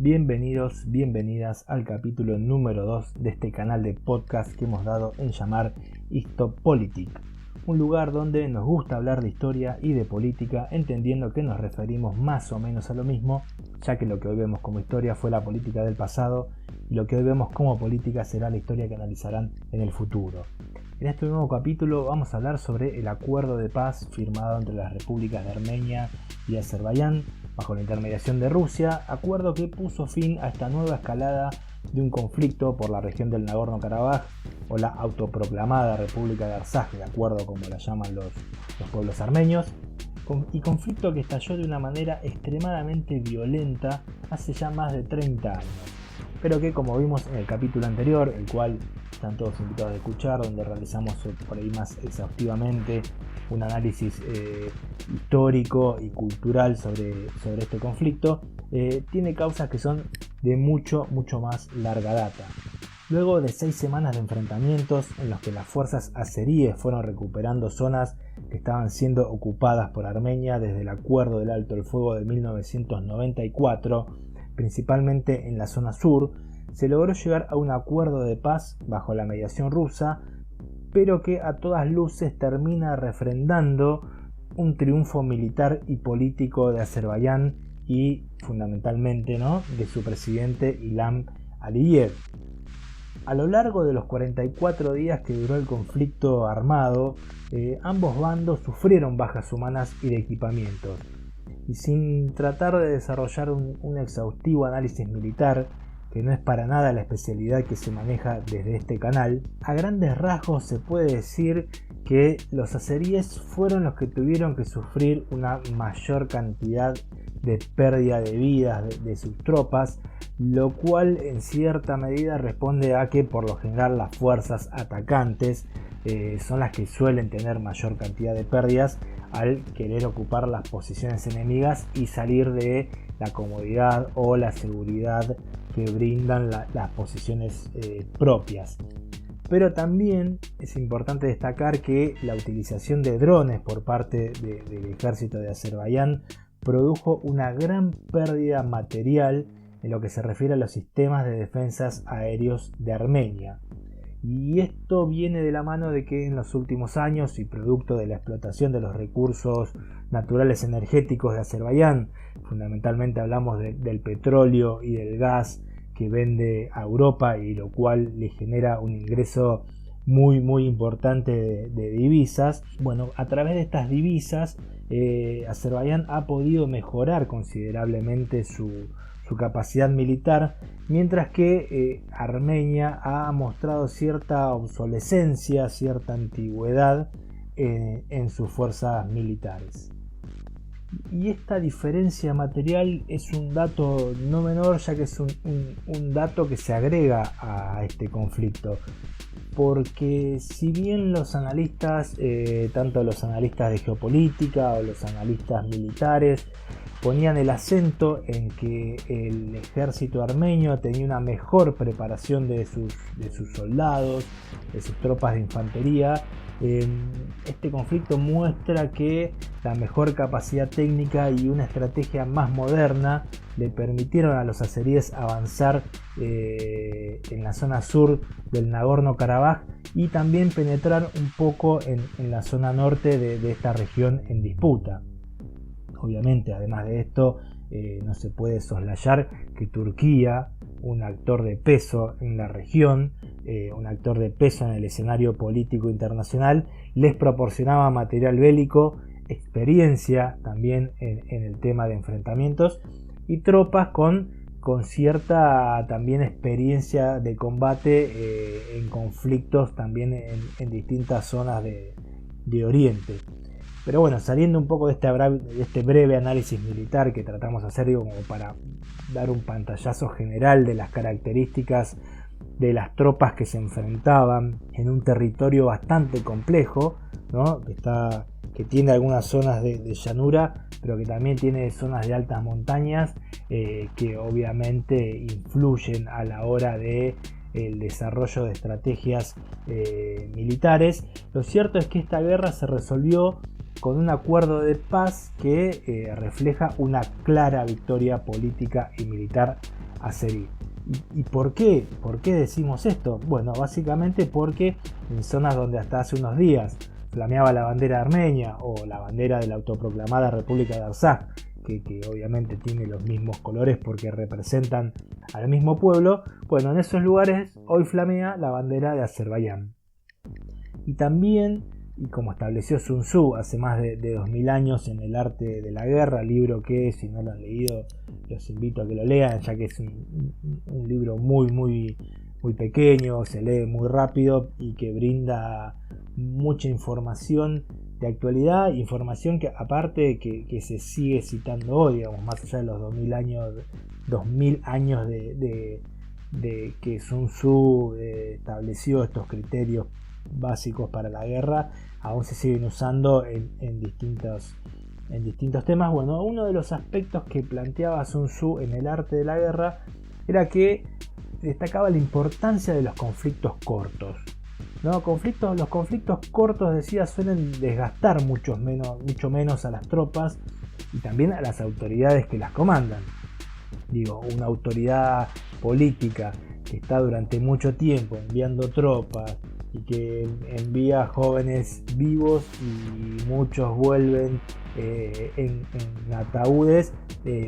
Bienvenidos, bienvenidas al capítulo número 2 de este canal de podcast que hemos dado en llamar Histopolitik, un lugar donde nos gusta hablar de historia y de política, entendiendo que nos referimos más o menos a lo mismo, ya que lo que hoy vemos como historia fue la política del pasado y lo que hoy vemos como política será la historia que analizarán en el futuro. En este nuevo capítulo vamos a hablar sobre el acuerdo de paz firmado entre las repúblicas de Armenia y Azerbaiyán bajo la intermediación de Rusia, acuerdo que puso fin a esta nueva escalada de un conflicto por la región del Nagorno-Karabaj o la autoproclamada República de Artsaj, de acuerdo como la llaman los pueblos armenios, y conflicto que estalló de una manera extremadamente violenta hace ya más de 30 años, pero que, como vimos en el capítulo anterior, el cual están todos invitados a escuchar, donde realizamos por ahí más exhaustivamente un análisis histórico y cultural sobre este conflicto, tiene causas que son de mucho más larga data. Luego de 6 semanas de enfrentamientos en los que las fuerzas azeríes fueron recuperando zonas que estaban siendo ocupadas por Armenia desde el acuerdo del alto el fuego de 1994, principalmente en la zona sur, se logró llegar a un acuerdo de paz bajo la mediación rusa, pero que a todas luces termina refrendando un triunfo militar y político de Azerbaiyán y fundamentalmente, de su presidente Ilham Aliyev. A lo largo de los 44 días que duró el conflicto armado, ambos bandos sufrieron bajas humanas y de equipamientos. Y sin tratar de desarrollar un exhaustivo análisis militar, que no es para nada la especialidad que se maneja desde este canal, a grandes rasgos se puede decir que los azeríes fueron los que tuvieron que sufrir una mayor cantidad de pérdida de vidas de sus tropas, lo cual en cierta medida responde a que por lo general las fuerzas atacantes son las que suelen tener mayor cantidad de pérdidas al querer ocupar las posiciones enemigas y salir de la comodidad o la seguridad que brindan las posiciones propias. Pero también es importante destacar que la utilización de drones por parte del ejército de Azerbaiyán produjo una gran pérdida material en lo que se refiere a los sistemas de defensas aéreos de Armenia. Y esto viene de la mano de que en los últimos años, y producto de la explotación de los recursos naturales energéticos de Azerbaiyán, fundamentalmente hablamos del petróleo y del gas que vende a Europa, y lo cual le genera un ingreso muy importante de divisas. Bueno, a través de estas divisas, Azerbaiyán ha podido mejorar considerablemente su capacidad militar, mientras que Armenia ha mostrado cierta obsolescencia, cierta antigüedad en sus fuerzas militares. Y esta diferencia material es un dato no menor, ya que es un dato que se agrega a este conflicto, porque si bien los analistas, tanto los analistas de geopolítica o los analistas militares, ponían el acento en que el ejército armenio tenía una mejor preparación de sus soldados, de sus tropas de infantería, este conflicto muestra que la mejor capacidad técnica y una estrategia más moderna le permitieron a los azeríes avanzar en la zona sur del Nagorno-Karabaj y también penetrar un poco en la zona norte de esta región en disputa. Obviamente, además de esto, no se puede soslayar que Turquía, un actor de peso en la región, un actor de peso en el escenario político internacional, les proporcionaba material bélico, experiencia también en el tema de enfrentamientos y tropas con cierta también experiencia de combate en conflictos también en distintas zonas de Oriente. Pero bueno, saliendo un poco de este breve análisis militar que tratamos de hacer, como para dar un pantallazo general de las características de las tropas que se enfrentaban en un territorio bastante complejo, que tiene algunas zonas de llanura, pero que también tiene zonas de altas montañas que obviamente influyen a la hora de el desarrollo de estrategias militares. Lo cierto es que esta guerra se resolvió con un acuerdo de paz que refleja una clara victoria política y militar azerí. ¿Y por qué? ¿Por qué decimos esto? Bueno, básicamente porque en zonas donde hasta hace unos días flameaba la bandera armenia o la bandera de la autoproclamada República de Artsaj, que obviamente tiene los mismos colores porque representan al mismo pueblo, bueno, en esos lugares hoy flamea la bandera de Azerbaiyán. Y también, y como estableció Sun Tzu hace más de 2000 años en El arte de la guerra, libro que si no lo han leído los invito a que lo lean, ya que es un libro muy pequeño, se lee muy rápido y que brinda mucha información de actualidad, información que aparte que se sigue citando hoy, digamos, más allá de los 2000 años de que Sun Tzu estableció estos criterios básicos para la guerra, aún se siguen usando en distintos temas. Bueno, uno de los aspectos que planteaba Sun Tzu en El arte de la guerra era que destacaba la importancia de los conflictos cortos. ¿No? Los conflictos cortos, decía, suelen desgastar mucho menos a las tropas y también a las autoridades que las comandan. Digo, una autoridad política que está durante mucho tiempo enviando tropas y que envía jóvenes vivos y muchos vuelven en ataúdes,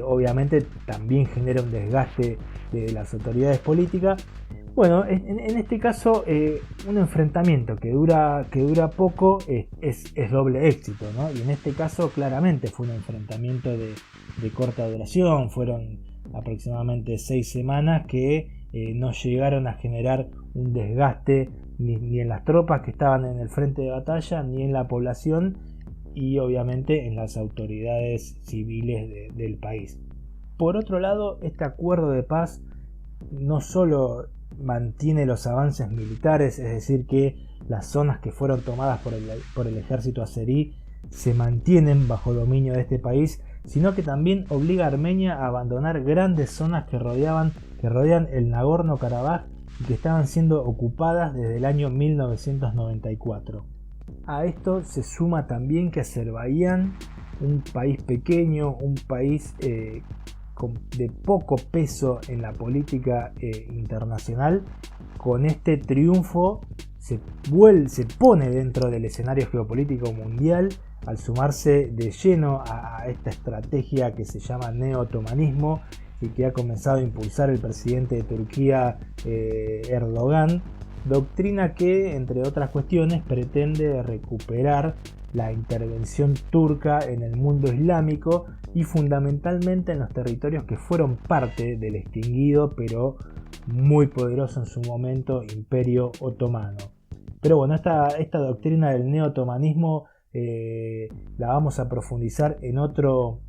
obviamente también genera un desgaste de las autoridades políticas. Bueno, en este caso un enfrentamiento que dura poco es doble éxito, ¿no? Y en este caso claramente fue un enfrentamiento de corta duración, fueron aproximadamente 6 semanas que no llegaron a generar un desgaste ni en las tropas que estaban en el frente de batalla, ni en la población y obviamente en las autoridades civiles del país. Por otro lado, este acuerdo de paz no solo mantiene los avances militares, es decir, que las zonas que fueron tomadas por el ejército azerí se mantienen bajo dominio de este país, sino que también obliga a Armenia a abandonar grandes zonas que rodean el Nagorno-Karabaj y que estaban siendo ocupadas desde el año 1994. A esto se suma también que Azerbaiyán, un país pequeño, un país de poco peso en la política internacional, con este triunfo se pone dentro del escenario geopolítico mundial al sumarse de lleno a esta estrategia que se llama neo-otomanismo y que ha comenzado a impulsar el presidente de Turquía, Erdogan, doctrina que, entre otras cuestiones, pretende recuperar la intervención turca en el mundo islámico y fundamentalmente en los territorios que fueron parte del extinguido pero muy poderoso en su momento Imperio Otomano. Pero bueno, esta doctrina del neo-otomanismo la vamos a profundizar en otro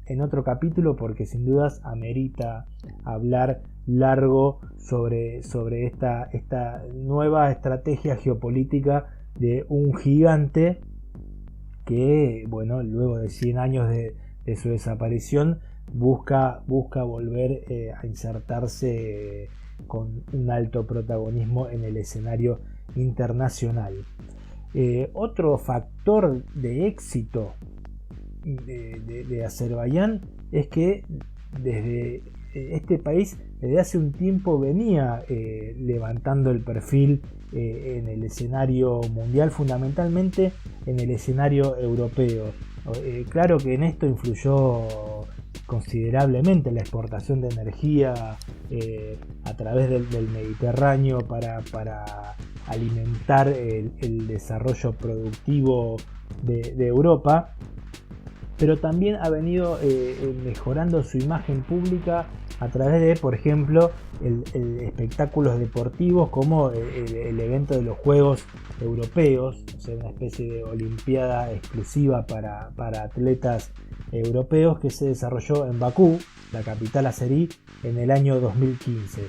capítulo porque sin dudas amerita hablar largo sobre esta nueva estrategia geopolítica de un gigante que, bueno, luego de 100 años de su desaparición busca volver a insertarse con un alto protagonismo en el escenario internacional. Otro factor de éxito de Azerbaiyán es que desde este país desde hace un tiempo venía levantando el perfil en el escenario mundial, fundamentalmente en el escenario europeo. Claro que en esto influyó considerablemente la exportación de energía a través del Mediterráneo para alimentar el desarrollo productivo de Europa, pero también ha venido mejorando su imagen pública a través de, por ejemplo, espectáculos deportivos como el evento de los Juegos Europeos, o sea, una especie de olimpiada exclusiva para atletas europeos que se desarrolló en Bakú, la capital azerí, en el año 2015.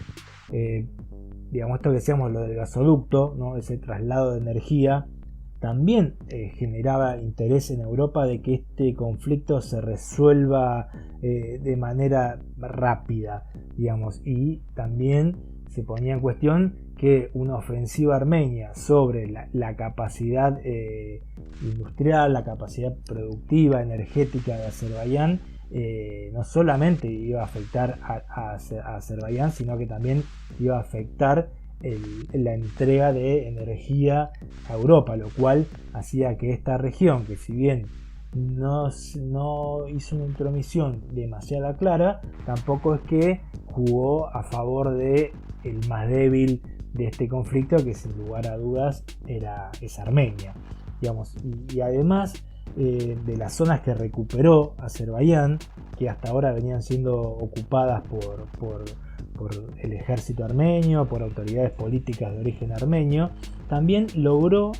Digamos, esto que decíamos, lo del gasoducto, ¿no? Ese traslado de energía, también generaba interés en Europa de que este conflicto se resuelva de manera rápida, digamos, y también se ponía en cuestión que una ofensiva armenia sobre la capacidad industrial, la capacidad productiva, energética de Azerbaiyán, no solamente iba a afectar a Azerbaiyán, sino que también iba a afectar la entrega de energía a Europa, lo cual hacía que esta región, que si bien no hizo una intromisión demasiado clara, tampoco es que jugó a favor de el más débil de este conflicto, que sin lugar a dudas es Armenia, digamos. Y además de las zonas que recuperó Azerbaiyán, que hasta ahora venían siendo ocupadas por el ejército armenio, por autoridades políticas de origen armenio, también logró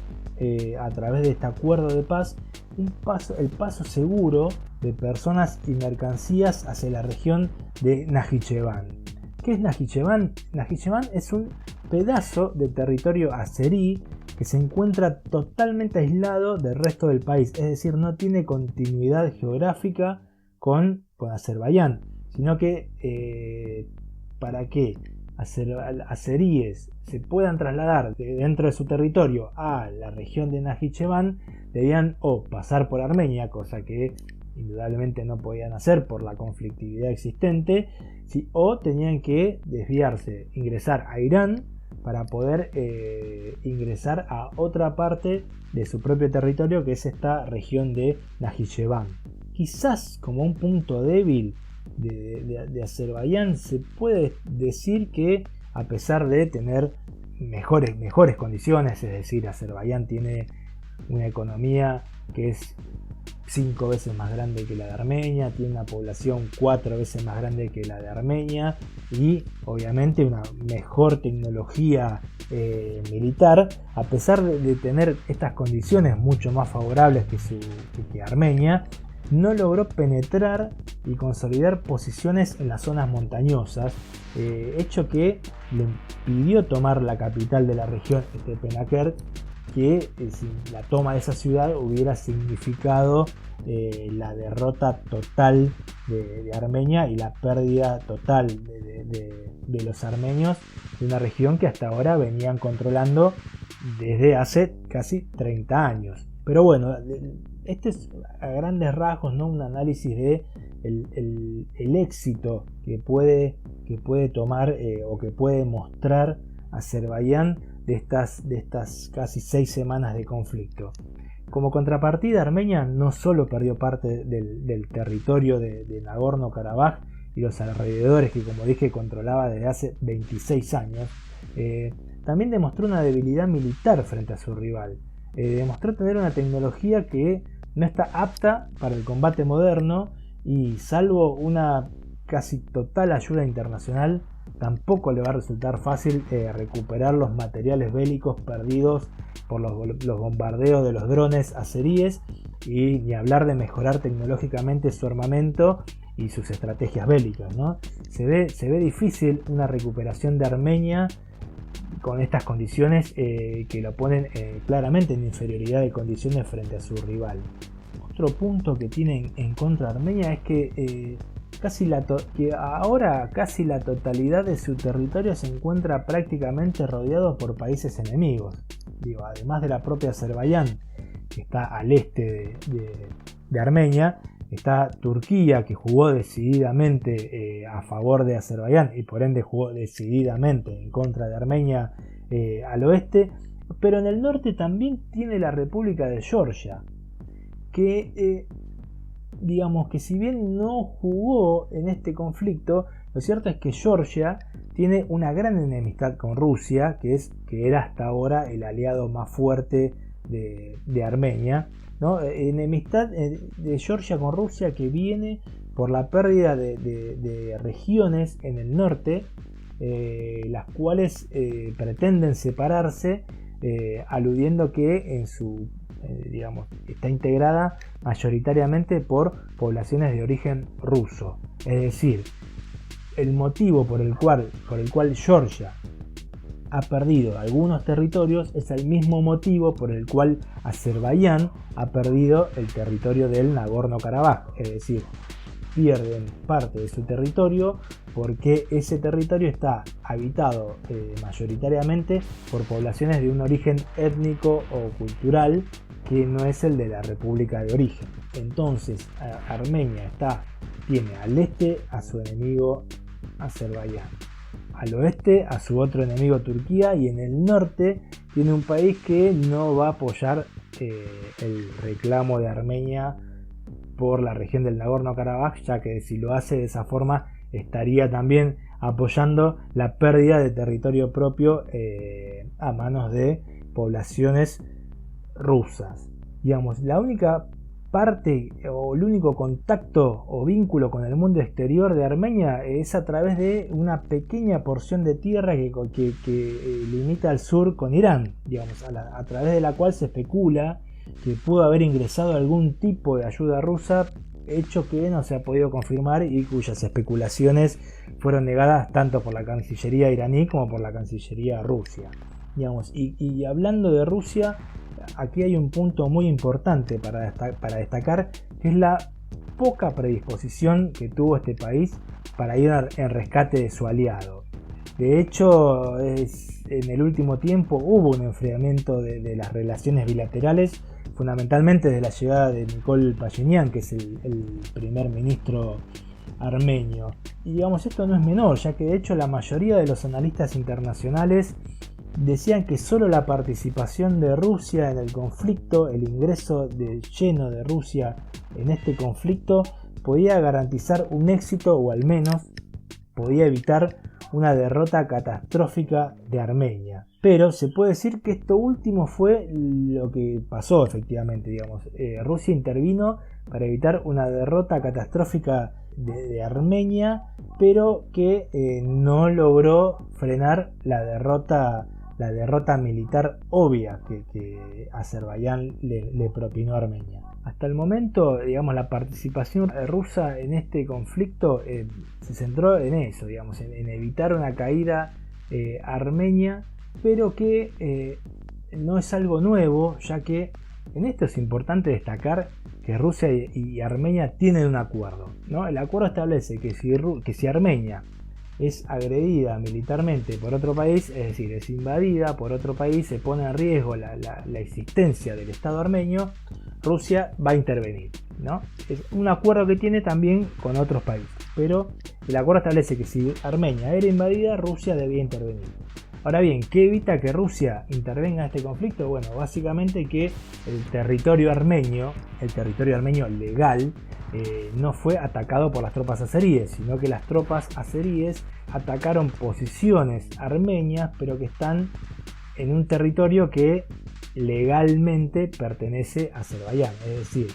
a través de este acuerdo de paz el paso seguro de personas y mercancías hacia la región de Najicheván. ¿Qué es Najicheván? Najicheván es un pedazo de territorio azerí que se encuentra totalmente aislado del resto del país, es decir, no tiene continuidad geográfica con Azerbaiyán, sino que para que azeríes se puedan trasladar dentro de su territorio a la región de Najicheván, debían o pasar por Armenia, cosa que indudablemente no podían hacer por la conflictividad existente, o tenían que desviarse, ingresar a Irán para poder ingresar a otra parte de su propio territorio, que es esta región de Najicheván. Quizás como un punto débil de Azerbaiyán se puede decir que, a pesar de tener mejores condiciones, es decir, Azerbaiyán tiene una economía que es 5 veces más grande que la de Armenia, tiene una población 4 veces más grande que la de Armenia y obviamente una mejor tecnología militar, a pesar de tener estas condiciones mucho más favorables que Armenia, no logró penetrar y consolidar posiciones en las zonas montañosas, hecho que le impidió tomar la capital de la región, Stepanakert, que sin la toma de esa ciudad hubiera significado la derrota total de Armenia y la pérdida total de los armenios de una región que hasta ahora venían controlando desde hace casi 30 años. Pero bueno, este es a grandes rasgos, ¿no?, un análisis de el éxito que puede tomar o que puede mostrar Azerbaiyán de estas casi 6 semanas de conflicto. Como contrapartida, Armenia no solo perdió parte del territorio de Nagorno-Karabaj y los alrededores, que como dije controlaba desde hace 26 años, también demostró una debilidad militar frente a su rival. Demostró tener una tecnología que no está apta para el combate moderno y, salvo una casi total ayuda internacional, tampoco le va a resultar fácil recuperar los materiales bélicos perdidos por los bombardeos de los drones azeríes, y ni hablar de mejorar tecnológicamente su armamento y sus estrategias bélicas, ¿no? Se ve difícil una recuperación de Armenia con estas condiciones que lo ponen claramente en inferioridad de condiciones frente a su rival. Otro punto que tiene en contra Armenia es que ahora casi la totalidad de su territorio se encuentra prácticamente rodeado por países enemigos. Además de la propia Azerbaiyán, que está al este de Armenia, está Turquía, que jugó decididamente a favor de Azerbaiyán y por ende jugó decididamente en contra de Armenia al oeste, pero en el norte también tiene la República de Georgia, que digamos que si bien no jugó en este conflicto, lo cierto es que Georgia tiene una gran enemistad con Rusia, que era hasta ahora el aliado más fuerte de Armenia, ¿no? Enemistad de Georgia con Rusia que viene por la pérdida de regiones en el norte, las cuales pretenden separarse, aludiendo que está integrada mayoritariamente por poblaciones de origen ruso. Es decir, el motivo por el cual Georgia ha perdido algunos territorios es el mismo motivo por el cual Azerbaiyán ha perdido el territorio del Nagorno-Karabaj. Es decir, pierden parte de su territorio porque ese territorio está habitado mayoritariamente por poblaciones de un origen étnico o cultural que no es el de la república de origen. Entonces Armenia está tiene al este a su enemigo Azerbaiyán, al oeste a su otro enemigo Turquía, y en el norte tiene un país que no va a apoyar el reclamo de Armenia por la región del Nagorno-Karabaj, ya que si lo hace de esa forma estaría también apoyando la pérdida de territorio propio a manos de poblaciones rusas. Digamos, la única parte o el único contacto o vínculo con el mundo exterior de Armenia es a través de una pequeña porción de tierra que limita al sur con Irán, digamos, a través de la cual se especula que pudo haber ingresado algún tipo de ayuda rusa, hecho que no se ha podido confirmar y cuyas especulaciones fueron negadas tanto por la Cancillería iraní como por la Cancillería rusa. Digamos, y hablando de Rusia, aquí hay un punto muy importante para destacar, que es la poca predisposición que tuvo este país para ir en rescate de su aliado. De hecho, en el último tiempo hubo un enfriamiento de las relaciones bilaterales, fundamentalmente desde la llegada de Nikol Pashinyan, que es el primer ministro armenio. Y digamos, esto no es menor, ya que de hecho la mayoría de los analistas internacionales decían que solo la participación de Rusia en el conflicto, el ingreso de lleno de Rusia en este conflicto, podía garantizar un éxito, o al menos podía evitar una derrota catastrófica de Armenia. Pero se puede decir que esto último fue lo que pasó efectivamente. Digamos, Rusia intervino para evitar una derrota catastrófica de Armenia, pero que no logró frenar la derrota militar obvia que Azerbaiyán le propinó a Armenia. Hasta el momento, digamos, la participación rusa en este conflicto se centró en eso, digamos, en evitar una caída armenia, pero que no es algo nuevo, ya que en esto es importante destacar que Rusia y Armenia tienen un acuerdo, ¿no? El acuerdo establece que si Armenia es agredida militarmente por otro país, es decir, es invadida por otro país, se pone en riesgo la existencia del Estado armenio, Rusia va a intervenir, ¿no? Es un acuerdo que tiene también con otros países, pero el acuerdo establece que si Armenia era invadida, Rusia debía intervenir. Ahora bien, ¿qué evita que Rusia intervenga en este conflicto? Bueno, básicamente que el territorio armenio legal, no fue atacado por las tropas azeríes, sino que las tropas azeríes atacaron posiciones armenias, pero que están en un territorio que legalmente pertenece a Azerbaiyán. Es decir,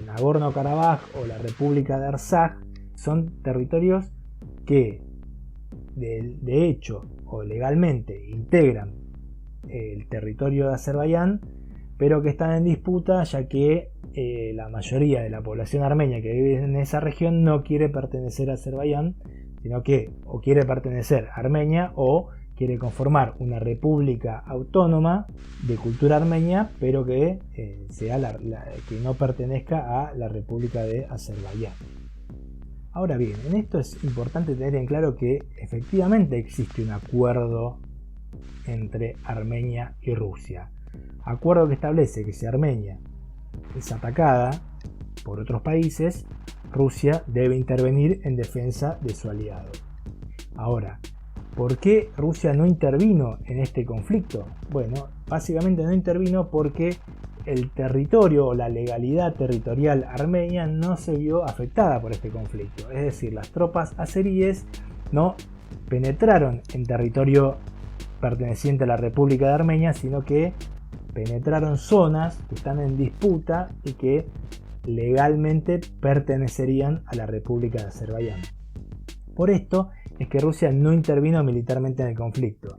Nagorno-Karabaj o la República de Artsaj son territorios que de hecho o legalmente integran el territorio de Azerbaiyán, pero que están en disputa, ya que la mayoría de la población armenia que vive en esa región no quiere pertenecer a Azerbaiyán, sino que o quiere pertenecer a Armenia o quiere conformar una república autónoma de cultura armenia, pero que que no pertenezca a la República de Azerbaiyán. Ahora bien, en esto es importante tener en claro que efectivamente existe un acuerdo entre Armenia y Rusia. Acuerdo que establece que si Armenia es atacada por otros países, Rusia debe intervenir en defensa de su aliado. Ahora, ¿por qué Rusia no intervino en este conflicto? Bueno, básicamente no intervino porque el territorio o la legalidad territorial armenia no se vio afectada por este conflicto. Es decir, las tropas azeríes no penetraron en territorio perteneciente a la República de Armenia, sino que penetraron zonas que están en disputa y que legalmente pertenecerían a la República de Azerbaiyán. Por esto es que Rusia no intervino militarmente en el conflicto.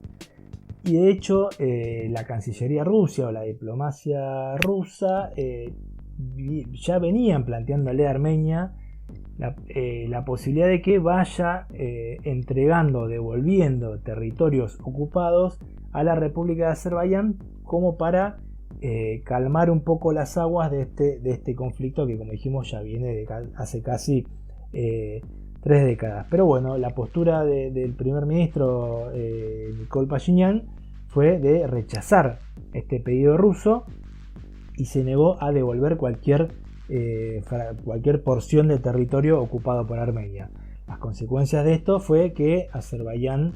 Y de hecho, la Cancillería rusa o la diplomacia rusa ya venían planteándole a Armenia la posibilidad de que vaya entregando o devolviendo territorios ocupados a la República de Azerbaiyán, como para calmar un poco las aguas de este conflicto que, como dijimos, ya viene de hace casi 3 décadas. Pero bueno, la postura del primer ministro Nikol Pashinyan fue de rechazar este pedido ruso y se negó a devolver cualquier cualquier porción de territorio ocupado por Armenia. Las consecuencias de esto fue que Azerbaiyán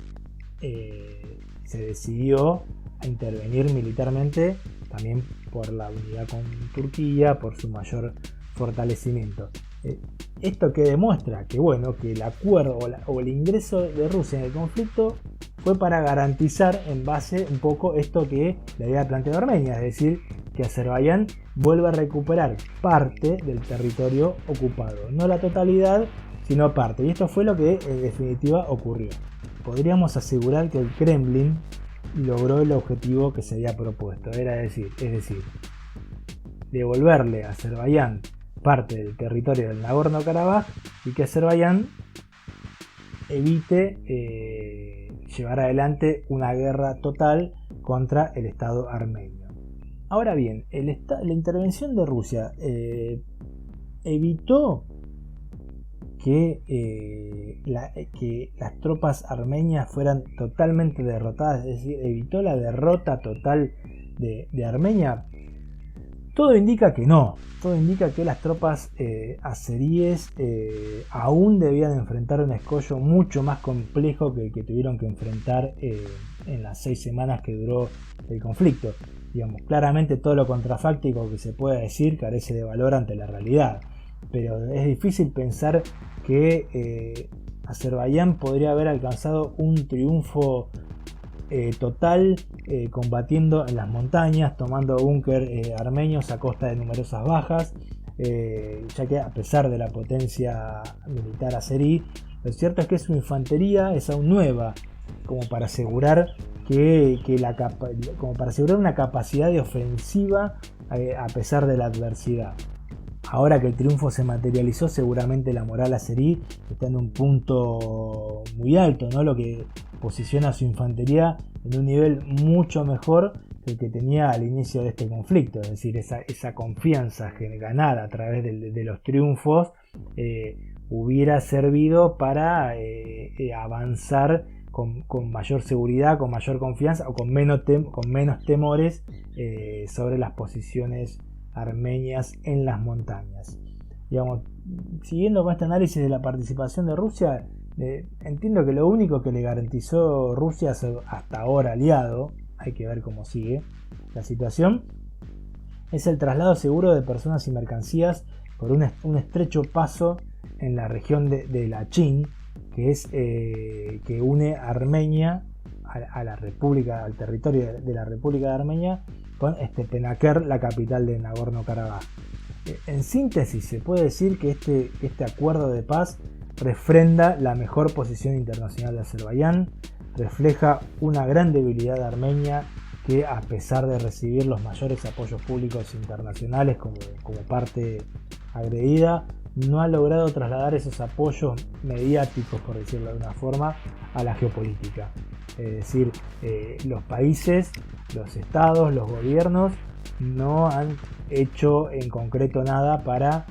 se decidió a intervenir militarmente, también por la unidad con Turquía, por su mayor fortalecimiento. Esto que demuestra que el acuerdo o el ingreso de Rusia en el conflicto fue para garantizar en base un poco esto que le había planteado Armenia, es decir, que Azerbaiyán vuelva a recuperar parte del territorio ocupado, no la totalidad, sino parte. Y esto fue lo que en definitiva ocurrió. Podríamos asegurar que el Kremlin logró el objetivo que se había propuesto, es decir, devolverle a Azerbaiyán parte del territorio del Nagorno-Karabaj y que Azerbaiyán evite llevar adelante una guerra total contra el Estado armenio. Ahora bien, la intervención de Rusia evitó que las tropas armenias fueran totalmente derrotadas, es decir, evitó la derrota total de Armenia. Todo indica que no, todo indica que las tropas azeríes aún debían enfrentar un escollo mucho más complejo que tuvieron que enfrentar en las 6 semanas que duró el conflicto. Digamos, claramente todo lo contrafáctico que se pueda decir carece de valor ante la realidad, pero es difícil pensar que Azerbaiyán podría haber alcanzado un triunfo total combatiendo en las montañas, tomando búnker armenios a costa de numerosas bajas, ya que a pesar de la potencia militar azerí, lo cierto es que su infantería es aún nueva como para asegurar una capacidad de ofensiva a pesar de la adversidad. Ahora que el triunfo se materializó, seguramente la moral azerí está en un punto muy alto, ¿no? Lo que posiciona a su infantería en un nivel mucho mejor que el que tenía al inicio de este conflicto. Es decir, esa confianza ganada a través de los triunfos hubiera servido para avanzar con mayor seguridad, con mayor confianza o con menos temores sobre las posiciones armenias en las montañas. Digamos, siguiendo con este análisis de la participación de Rusia, entiendo que lo único que le garantizó Rusia hasta ahora aliado, hay que ver cómo sigue la situación, es el traslado seguro de personas y mercancías por un estrecho paso en la región de Lachin, que es que une Armenia a la República, al territorio de la República de Armenia, con Stepanakert, la capital de Nagorno-Karabaj. En síntesis, se puede decir que este acuerdo de paz refrenda la mejor posición internacional de Azerbaiyán, refleja una gran debilidad de Armenia que, a pesar de recibir los mayores apoyos públicos internacionales como parte agredida, no ha logrado trasladar esos apoyos mediáticos, por decirlo de una forma, a la geopolítica. Es decir, los países, los estados, los gobiernos no han hecho en concreto nada para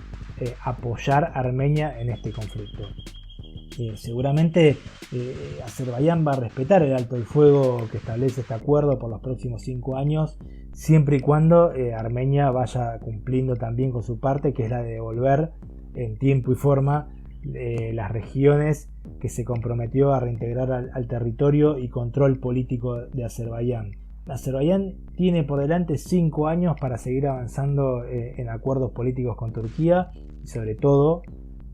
apoyar a Armenia en este conflicto. Seguramente Azerbaiyán va a respetar el alto el fuego que establece este acuerdo por los próximos 5 años, siempre y cuando Armenia vaya cumpliendo también con su parte, que es la de devolver en tiempo y forma las regiones que se comprometió a reintegrar al territorio y control político de Azerbaiyán. Azerbaiyán tiene por delante 5 años para seguir avanzando en acuerdos políticos con Turquía y sobre todo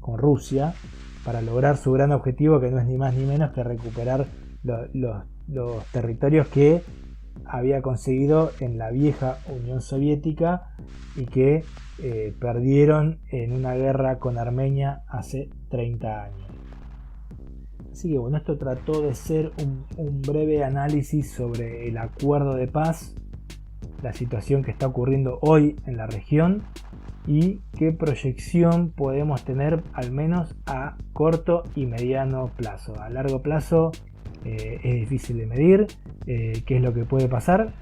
con Rusia, para lograr su gran objetivo, que no es ni más ni menos que recuperar los territorios que había conseguido en la vieja Unión Soviética y que perdieron en una guerra con Armenia hace 30 años. Así que bueno, esto trató de ser un breve análisis sobre el acuerdo de paz, la situación que está ocurriendo hoy en la región y qué proyección podemos tener al menos a corto y mediano plazo. A largo plazo es difícil de medir qué es lo que puede pasar,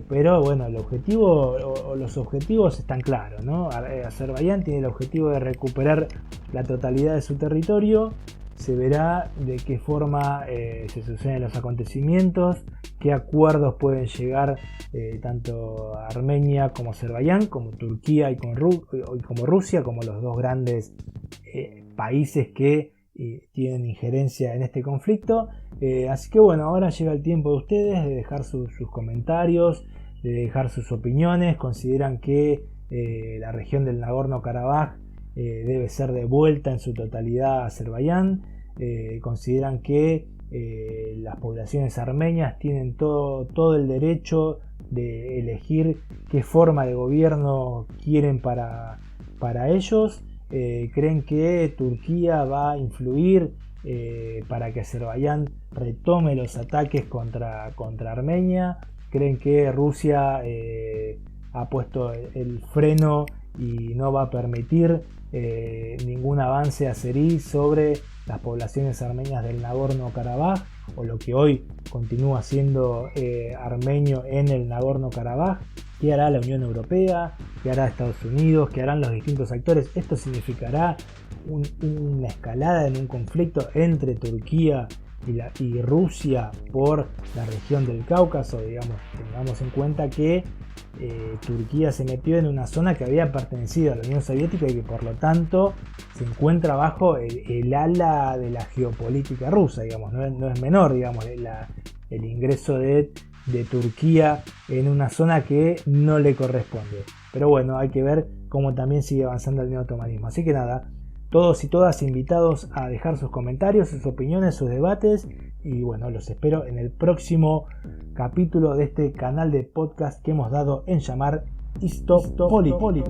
pero bueno, el objetivo o los objetivos están claros, ¿no? Azerbaiyán tiene el objetivo de recuperar la totalidad de su territorio se verá de qué forma se suceden los acontecimientos, qué acuerdos pueden llegar tanto Armenia como Azerbaiyán, como Turquía y como Rusia, como los dos grandes países que tienen injerencia en este conflicto. Así que bueno, ahora llega el tiempo de ustedes de dejar sus comentarios, de dejar sus opiniones. ¿Consideran que la región del Nagorno-Karabaj debe ser devuelta en su totalidad a Azerbaiyán? ¿Consideran que las poblaciones armenias tienen todo el derecho de elegir qué forma de gobierno quieren para ellos? ¿Creen que Turquía va a influir para que Azerbaiyán retome los ataques contra Armenia? ¿Creen que Rusia ha puesto el freno y no va a permitir ningún avance azerí sobre las poblaciones armenias del Nagorno-Karabaj, o lo que hoy continúa siendo armenio en el Nagorno-Karabaj? ¿Qué hará la Unión Europea? ¿Qué hará Estados Unidos? ¿Qué harán los distintos actores? ¿Esto significará una escalada en un conflicto entre Turquía y Rusia por la región del Cáucaso? Digamos, tengamos en cuenta que Turquía se metió en una zona que había pertenecido a la Unión Soviética y que por lo tanto se encuentra bajo el ala de la geopolítica rusa, digamos. No es menor, digamos, el ingreso de Turquía en una zona que no le corresponde. Pero bueno, hay que ver cómo también sigue avanzando el neotomanismo. Así que nada, todos y todas invitados a dejar sus comentarios, sus opiniones, sus debates, y bueno, los espero en el próximo capítulo de este canal de podcast que hemos dado en llamar Histopolitik.